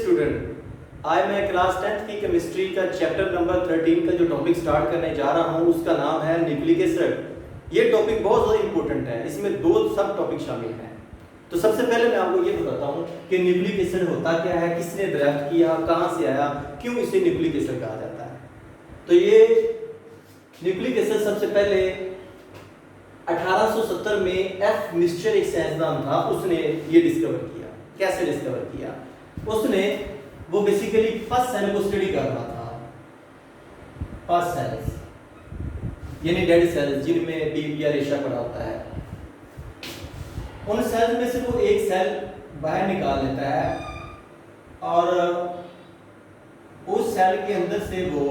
Student, आज मैं class 10th की केमिस्ट्री का चैप्टर नंबर 13 का जो टॉपिक स्टार्ट करने जा रहा हूँ उसका नाम है न्यूक्लिक एसिड। ये टॉपिक बहुत ज़्यादा इंपॉर्टेंट है, इसमें दो सब टॉपिक शामिल हैं। तो सबसे पहले मैं आपको ये बताता हूँ कि न्यूक्लिक एसिड होता क्या है, किसने ड्राफ्ट किया, कहाँ से आया, क्यों इसे न्यूक्लिक एसिड कहा जाता है। तो ये न्यूक्लिक एसिड सबसे पहले 1870 में एफ मिस्चर एक साइंसदान था, उसने ये डिस्कवर किया। कैसे डिस्कवर किया? वो बेसिकली पस सेल को स्टडी कर रहा था। पस सेल्स यानी डेड सेल्स जिनमें बीप या रेशा पड़ा होता है, उन सेल्स में से वो एक सेल बाहर निकाल लेता है और उस सेल के अंदर से वो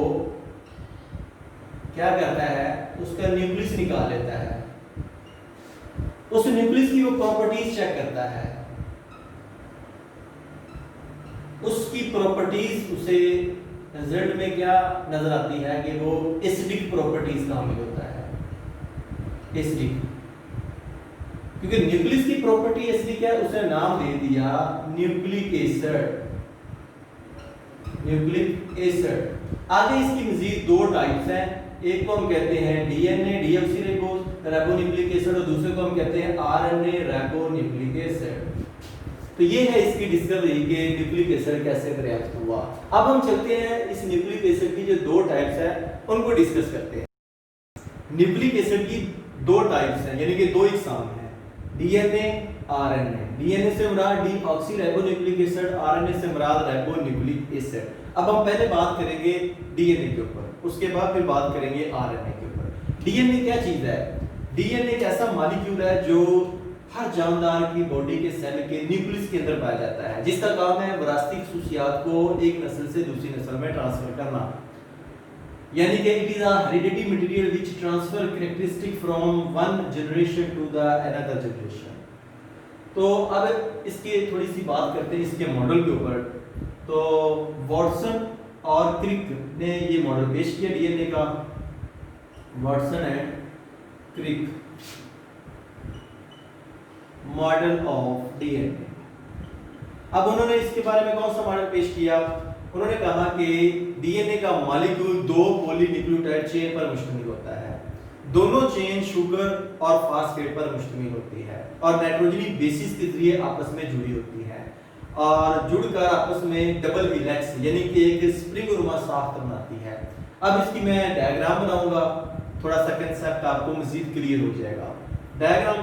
क्या करता है, उसका न्यूक्लियस निकाल लेता है। उस न्यूक्लियस की वो प्रॉपर्टीज चेक करता है। उसकी प्रॉपर्टीज उसे रिजल्ट में क्या नजर आती है कि वो एसिडिक प्रॉपर्टीज का हामिल होता है। एसिडिक, क्योंकि न्यूक्लियस की प्रॉपर्टी एसिडिक है, उसने नाम दे दिया न्यूक्लिक एसिड। Nucleic acid. आगे इसकी मजीद दो टाइप्स हैं। एक को हम कहते हैं डीएनए डीऑक्सीराइबोज राइबोन्यूक्लिक एसिड और दूसरे को हम कहते हैं आरएनए राइबोन्यूक्लिक एसिड। तो ये है इसकी डिस्कवरी कि न्यूक्लिक एसिड कैसे दरियाफ्त हुआ। अब हम चलते हैं इस न्यूक्लिक एसिड की जो दो टाइप्स है उनको डिस्कस करते हैं। न्यूक्लिक एसिड की दो टाइप्स हैं, यानी कि दो इकसाम हैं, डीएनए आरएनए। डीएनए से मुराद डीऑक्सीराइबोन्यूक्लिक एसिड, आरएनए से मुराद राइबोन्यूक्लिक एसिड। अब हम पहले बात करेंगे डीएनए के ऊपर, उसके बाद फिर बात करेंगे आरएनए के ऊपर। डीएनए क्या चीज है? डीएनए एक ऐसा मॉलिक्यूल है जो हर जानदार की बॉडी के सेल के न्यूक्लियस के अंदर पाया जाता है, जिसका काम है विरासती खुसूसियात को एक नस्ल से दूसरी नस्ल में ट्रांसफर करना। यानी कि it is a hereditary material which transfer characteristic from one generation to the another generation. तो अब इसकी थोड़ी सी बात करते हैं इसके मॉडल के ऊपर। तो वाटसन और क्रिक ने ये मॉडल पेश किया डीएनए का। Watson and Crick model of DNA. अब उन्होंने इसके बारे में कौन सा मॉडल पेश किया? उन्होंने कहा कि डीएनए का मॉलिक्यूल दो पॉलीन्यूक्लियोटाइड चेन पर मुश्तमिल होता है। दोनों चेन शुगर और फास्फेट पर मुश्तमिल होती है और नाइट्रोजनी बेसिस के जरिए आपस में जुड़ी होती है और जुड़कर आपस में डबल हेलिक्स यानी कि एक स्प्रिंग नुमा साख्त बनाती है। अब इसकी मैं डायग्राम बनाऊंगा, थोड़ा सा कंसेप्ट आपको मजीद क्लियर हो जाएगा। डायग्राम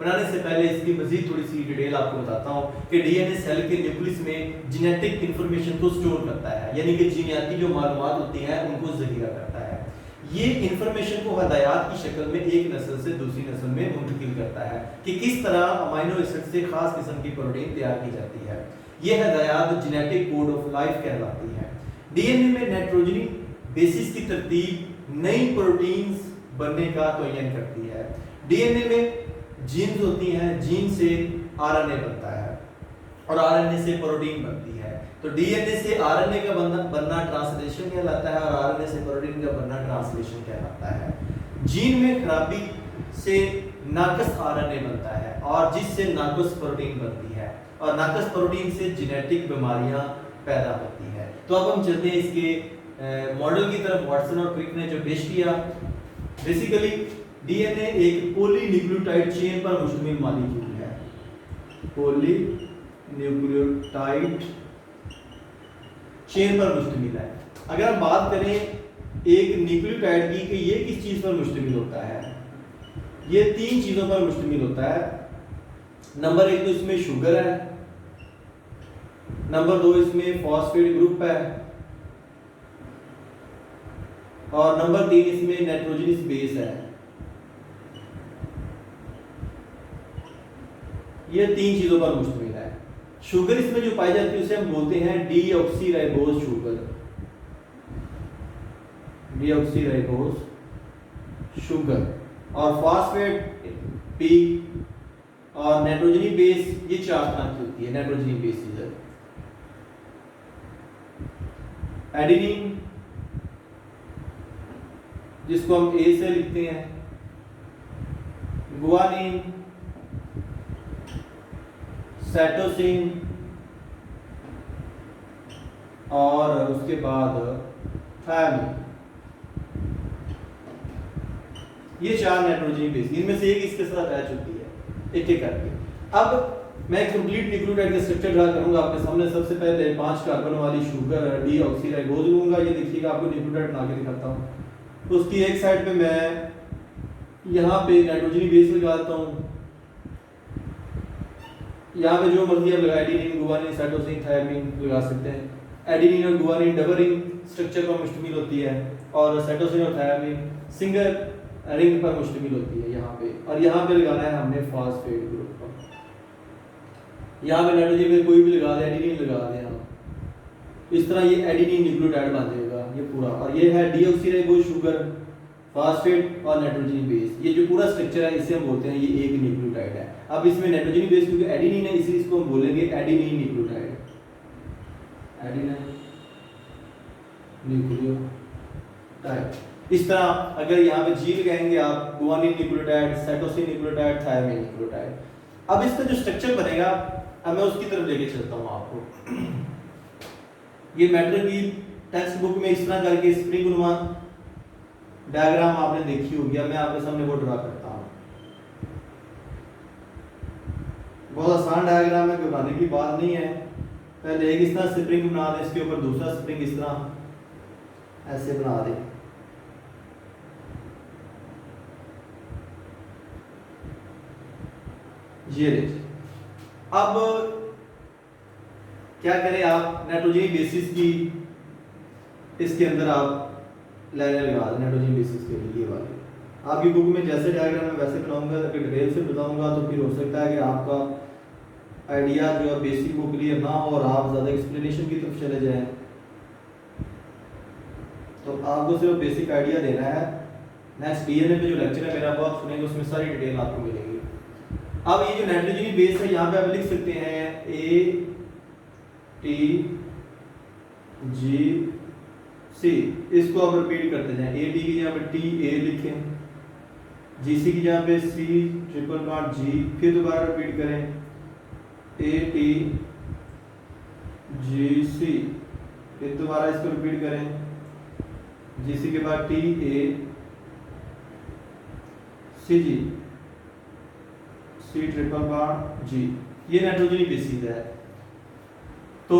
बनाने से पहले इसकी मजीद थोड़ी सी डिटेल आपको बताता हूँ कि डीएनए सेल के न्यूक्लियस में जेनेटिक इंफॉर्मेशन को स्टोर करता है, यानी कि जीनियाती जो मालूमात होती हैं उनको ज़ख़ीरा करता है। ये इंफॉर्मेशन को हदायत की शक्ल में एक नस्ल से दूसरी नस्ल में मुंतकिल करता है कि किस तरह अमीनो एसिड से खास किस्म की प्रोटीन तैयार की जाती है। ये हदायत जेनेटिक कोड ऑफ लाइफ कहलाती है। डीएनए में नाइट्रोजनी बेसिस की तरतीब नई प्रोटीन्स बनने का तयन करती है। डीएनए में जीन्स होती हैं, जीन से आरएनए बनता है और आरएनए से प्रोटीन बनती है। तो डीएनए से आरएनए का बनना ट्रांसलेशन कहलाता है और आरएनए से प्रोटीन का बनना ट्रांसलेशन कहलाता है। जीन में खराबी से नाकस आरएनए बनता है और जिससे नाकस प्रोटीन बनती है और नाकस प्रोटीन से जेनेटिक बीमारियां पैदा होती है। तो अब हम चलते हैं इसके मॉडल की तरफ। वाटसन और क्रिक ने जो पेश किया, बेसिकली डीएनए एक पॉलीन्यूक्लियोटाइड चेन पर मुश्तमिल मॉलिक्यूल है। पॉलीन्यूक्लियोटाइड चेन पर मुश्तमिल है। अगर हम बात करें एक न्यूक्लियोटाइड की कि ये किस चीज पर मुश्तमिल होता है, ये तीन चीजों पर मुश्तमिल होता है। नंबर एक तो इसमें शुगर है, नंबर दो इसमें फॉस्फेट ग्रुप है और नंबर तीन इसमें नाइट्रोजनस बेस है। ये तीन चीजों पर मुश्तमिल है। शुगर इसमें जो पाई जाती है उसे हम बोलते हैं डीऑक्सीराइबोज शुगर। डीऑक्सीराइबोज शुगर और फॉस्फेट पी और नाइट्रोजनी बेस, ये चार तरह की होती है नाइट्रोजनी बेसिस। एडेनिन जिसको हम ए से लिखते हैं, गुआनिन, साइटोसिन और उसके बाद थायमिन। ये 4 नाइट्रोजन बेस, इनमें से एक इसके साथ अटैच होती है एक एक करके। अब मैं कंप्लीट न्यूक्लियोटाइड का स्ट्रक्चर ड्रा करूंगा आपके सामने। सबसे पहले 5 कार्बन वाली शुगर डीऑक्सीराइबोज लूंगा। ये देखिएगा, आपको न्यूक्लियोटाइड बना के दिखाता हूँ। उसकी एक साइड पे मैं यहाँ पे नाइट्रोजन बेस लगा देता हूँ। यहाँ पे जो मर्जी आप लगा, एडेनिन, गुआनिन, साइटोसिन, थायमिन लगा सकते हैं। एडेनिन और गुआनिन डबल रिंग स्ट्रक्चर पर मुश्तमिल होती है और साइटोसिन और थायमिन सिंगल रिंग पर मुश्तमिल होती है यहाँ पे। और यहाँ पे लगाना है हमने फास्फेट ग्रुप पर। यहाँ पे नाइट्रोजन में कोई भी लगा दे, एडेनिन लगा दे हम, इस तरह ये एडेनिन न्यूक्लियोटाइड बन जाएगा ये पूरा। और ये है डीऑक्सीराइबोज शुगर, फास्फेट और नाइट्रोजन बेस। ये जो पूरा स्ट्रक्चर है इसे हम बोलते हैं ये एक न्यूक्लियोटाइड है। अब इसमें नाइट्रोजन बेस क्योंकि एडेनिन है इसलिए इसको हम बोलेंगे एडेनिन न्यूक्लियोटाइड, एडेनिन न्यूक्लियोटाइड। इस तरह अगर यहाँ पे जी लगाएंगे आप, guanine nucleotide, cytosine nucleotide, thymine nucleotide. अब इसका जो स्ट्रक्चर बनेगा अब मैं उसकी तरफ लेके चलता हूँ आपको। ये मैटर की टेक्स्ट बुक में इस तरह करके स्प्रिंग नुमा डायग्राम आपने देखी होगी। मैं आपके सामने वो ड्रा करता हूँ। बहुत आसान डायग्राम है, घबराने की बात नहीं है। पहले एक इस तरह स्प्रिंग बना दें, इसके ऊपर दूसरा स्प्रिंग इस तरह ऐसे बना दें। ये देखिए, अब क्या करें आप, नाइट्रोजन बेसिस की इसके अंदर आप लाइन लगा दें नाइट्रोजन बेसिस के लिए। ये वाले आपकी बुक में जैसे डायग्राम मैं वैसे बनाऊंगा, अगर डिटेल से बताऊंगा तो फिर हो सकता है कि आपका आइडिया जो है बेसिक वो क्लियर ना हो और आप ज़्यादा एक्सप्लेनेशन की तरफ चले जाएं। तो आपको सिर्फ बेसिक आइडिया देना है। नेक्स्ट डीएनए पे जो लेक्चर है मेरा वो आप सुनेंगे, उसमें सारी डिटेल आपको मिलेगी। अब ये जो नाइट्रोजन बेस है यहाँ पे आप लिख सकते हैं ए टी जी सी, इसको आप रिपीट करते जाएं। ए टी की जगह पे टी ए लिखें, जी सी की जगह पे सी ट्रिपल बॉन्ड जी, फिर दोबारा रिपीट करें ए टी जी सी, फिर दोबारा इसको रिपीट करें जी सी के बाद T A C G, C triple bond G. ये नाइट्रोजन बेसिस है। तो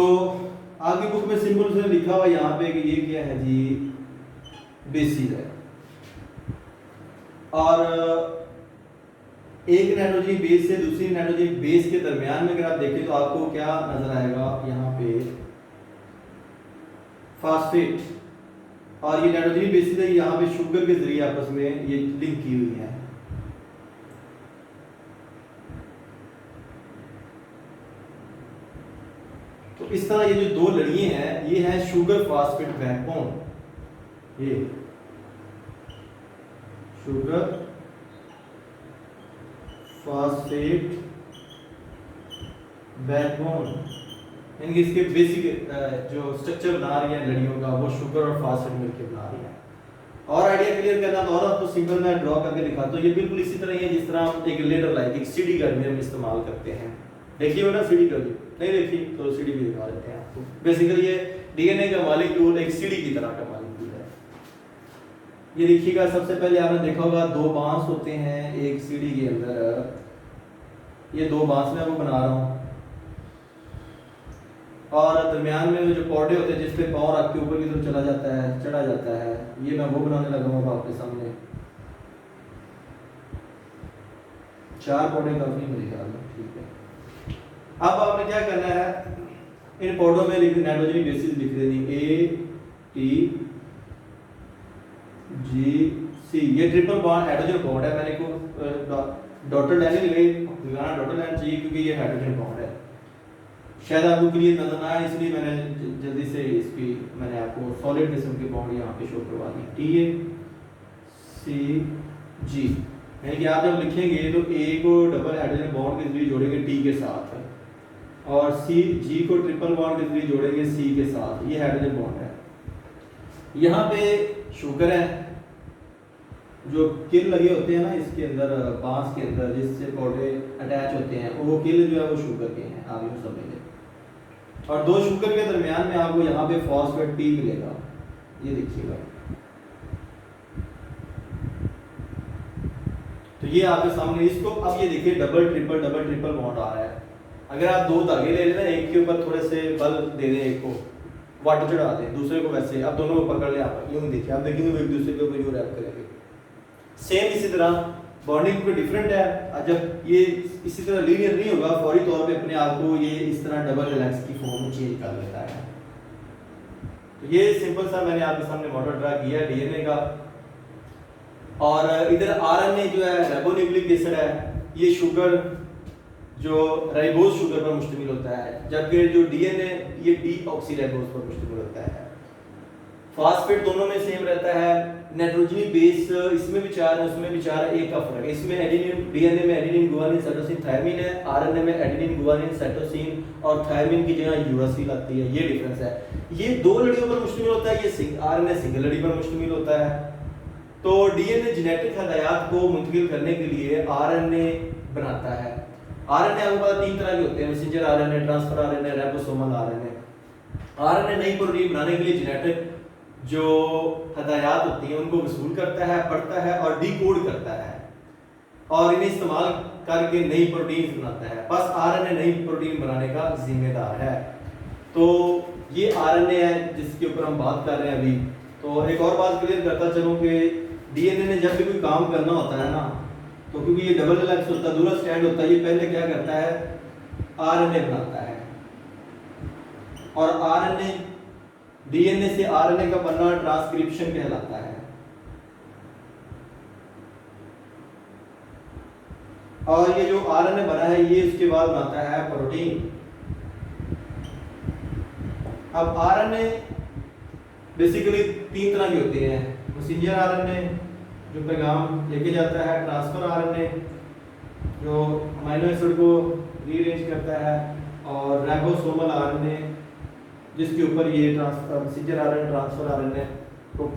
आगे बुक में सिंपल से लिखा हुआ यहाँ पे कि ये क्या है जी, बेसिस है। और एक नाइट्रोजन बेस से दूसरी नाइट्रोजन बेस के दरमियान में अगर आप देखें तो आपको क्या नजर आएगा, यहाँ पे फास्फेट। और ये नाइट्रोजन बेसिस है, यहाँ पे शुगर के जरिए आपस में ये लिंक की हुई है। तो इस तरह ये जो दो लड़ियां हैं ये है शुगर फास्फेट बैकबोन। ये शुगर फास्फेट बैकबोन, यानी इसके बेसिक जो स्ट्रक्चर बना रही है लड़ियों का वो शुगर और फास्फेट मिलकर बना रही है। और आइडिया क्लियर करना तो और आपको सिंपल मैं ड्रॉ करके दिखाता हूँ। ये बिल्कुल इसी तरह ही है जिस तरह हम एक लेटर लाइक एक सीडी का हम इस्तेमाल करते हैं। देखिए हो ना सीडी का, नहीं देखी तो सीडी भी दिखा देते हैं आपको। बेसिकली ये डीएनए का मॉलिक्यूल एक सीडी की तरह का मॉलिक्यूल है। ये देखिएगा, सबसे पहले आपने देखा होगा दो बांस होते हैं एक सीडी के अंदर। ये दो बांस मैं वो बना रहा हूँ और दरमियान में जो पौधे होते हैं जिस पे पाँव रख के ऊपर की तरफ चला जाता है, चढ़ा जाता है, ये मैं वो बनाने लगा हूँ आपके सामने। 4 पौधे काफी मेरे ख्याल में, ठीक है। अब आपने क्या करना है, इन पौधों में नाइट्रोजन बेसिस लिख देनी ए टी जी सी। ये ट्रिपल बॉन्ड हाइड्रोजन बॉन्ड है। मैंने को डॉटेड लाइन लगाना, डॉटेड लाइन चाहिए क्योंकि ये हाइड्रोजन बॉन्ड है। शायद आपको क्लियर नजर ना आए इसलिए मैंने जल्दी से इसकी मैंने आपको सॉलिड किस्म के बॉन्ड यहाँ पे शो करवा दी। टी ए सी जी, यानी कि आप जब लिखेंगे तो ए को डबल हाइड्रोजन बॉन्ड के जरिए जोड़ेंगे टी के साथ और सी जी को ट्रिपल बॉन्ड के जरिए जोड़ेंगे सी के साथ। ये हाइड्रोजन बॉन्ड है। यहाँ पे शुगर है, जो किल लगे होते हैं ना इसके अंदर बांस के अंदर जिससे पौधे अटैच होते हैं, वो किल जो है वो शुगर के हैं, आप यूँ समझ लें। और दो शुगर के दरमियान में आपको यहाँ पे फॉस्फेट P मिलेगा, ये देखिएगा। तो ये आपके सामने, इसको अब ये देखिए डबल ट्रिपल बॉन्ड आ रहा है। अगर आप दो धागे ले लेना, एक के ऊपर थोड़े से बल दे दें, एक को वाटर चढ़ा दें, दूसरे को वैसे, अब दोनों को पकड़ लें, आप यूं देखिए, आप देखेंगे एक दूसरे के ऊपर यूं रैप करेंगे। सेम इसी तरह बॉन्डिंग पे डिफरेंट है। जब ये इसी तरह लीनियर नहीं होगा, फौरी तौर पे अपने आप को ये इस तरह डबल हेलिक्स की फॉर्म में चेंज कर लेता है। तो ये सिंपल सा मैंने आपके सामने मॉडल ड्रा किया है डीएनए का। और इधर आरएनए जो है राइबोन्यूक्लिक एसिड है, ये शुगर जो राइबोज शुगर पर मुश्तमिल होता है, जबकि जो डीएनए ये डीऑक्सीराइबोज पर मुश्तमिल होता है। फास्फेट दोनों में सेम रहता है। नाइट्रोजनी बेस इसमें भी 4 है, उसमें भी 4 है, एक का फर्क है। इसमें एडेनिन, डीएनए में एडेनिन गुआनिन साइटोसिन थायमिन है, आरएनए में एडेनिन गुआनिन साइटोसिन और थायमिन की जगह यूरासिल आती है, ये डिफरेंस है। ये दो लड़ियों पर मुश्तमिल होता है, ये आरएनए सिंगल लड़ी पर मुश्तमिल होता है। तो डीएनए जेनेटिक हदायत को मुंतकिल करने के लिए आरएनए बनाता है। आरएनए आपको पता 3 तरह के होते हैं, messenger RNA, transfer RNA, ribosomal RNA. RNA नई प्रोटीन बनाने के लिए जेनेटिक जो हदायत होती हैं उनको वसूल करता है, पढ़ता है और डिकोड करता है और इन्हें इस्तेमाल करके नई प्रोटीन बनाता है। बस आरएनए नई प्रोटीन बनाने का जिम्मेदार है। तो ये आरएनए है जिसके ऊपर हम बात कर रहे हैं अभी। तो एक और बात क्लियर करता चलूं कि डीएनए ने जब भी कोई काम करना होता है ना, तो क्योंकि ये डबल हेलिक्स होता है, दूसरा स्ट्रैंड होता है, ये पहले क्या करता है, आरएनए बनाता है। और आरएनए, डीएनए से आरएनए का बनना ट्रांसक्रिप्शन कहलाता है। और ये जो आरएनए बना है ये उसके बाद बनाता है प्रोटीन। अब आरएनए बेसिकली 3 तरह के होते हैं, मैसेंजर आरएनए जो पैगाम लेके जाता है, ट्रांसफर आरएनए जो अमीनो एसिड को रीअरेंज करता है, और राइबोसोमल आरएनए जिसके ऊपर ये मैसेंजर आरएनए, ट्रांसफर आरएनए को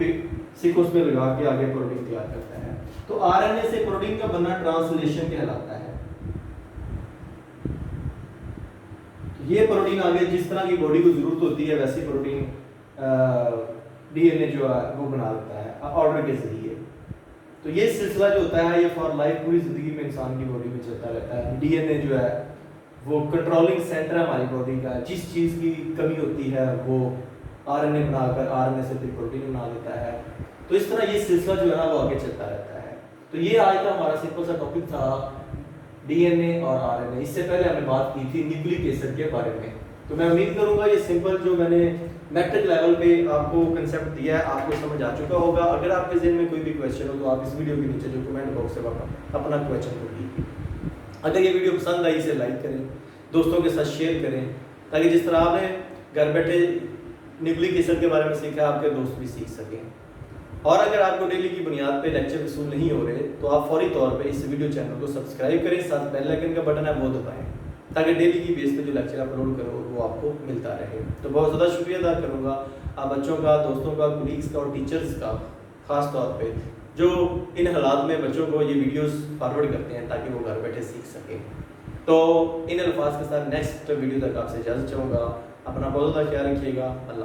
सीक्वेंस में लगा के आगे प्रोटीन तैयार करता है। तो आरएनए से प्रोटीन का बनना ट्रांसलेशन कहलाता है। ये प्रोटीन आगे जिस तरह की बॉडी को जरूरत होती है वैसी प्रोटीन डीएनए जो है वो बना देता है ऑर्डर के जरिए। तो ये सिलसिला जो होता है ये फॉर लाइफ पूरी जिंदगी में इंसान की बॉडी में चलता रहता है। डीएनए जो है वो कंट्रोलिंग सेंटर है हमारी बॉडी का, जिस चीज़ की कमी होती है वो आरएनए बनाकर आरएनए से फिर प्रोटीन बना देता है। तो इस तरह ये सिलसिला जो है ना वो आगे चलता रहता है। तो ये आज का हमारा सिंपल सा टॉपिक था डीएनए और आरएनए। इससे पहले हमने बात की थी न्यूक्लिक एसिड के बारे में। तो मैं उम्मीद करूंगा ये सिंपल जो मैंने मैट्रिक लेवल पे आपको कंसेप्ट दिया है आपको समझ आ चुका होगा। अगर आपके ज़हन में कोई भी क्वेश्चन हो तो आप इस वीडियो के नीचे जो कमेंट बॉक्स है वहाँ अपना क्वेश्चन को कीजिए। अगर ये वीडियो पसंद आई इसे लाइक करें, दोस्तों के साथ शेयर करें, ताकि जिस तरह आपने घर बैठे न्यूक्लिक एसिड के बारे में सीखा आपके दोस्त भी सीख सकें। और अगर आपको डेली की बुनियाद पे लेक्चर वसूल नहीं हो रहे तो आप फौरी तौर पे इस वीडियो चैनल को सब्सक्राइब करें, साथ बेल आइकन का बटन है वो दबाएं, ताकि डेली की बेस पे जो लेक्चर अपलोड करो वो आपको मिलता रहे। तो बहुत ज़्यादा शुक्रिया अदा करूँगा आप बच्चों का, दोस्तों का, कुलीग्स का और टीचर्स का, ख़ास तौर पे जो इन हालात में बच्चों को ये वीडियोस फॉरवर्ड करते हैं ताकि वो घर बैठे सीख सकें। तो इन अल्फाज के साथ नेक्स्ट वीडियो तक आपसे इजाज़त चाहूँगा। अपना बहुत ज़्यादा ख्याल रखिएगा। अल्लाह।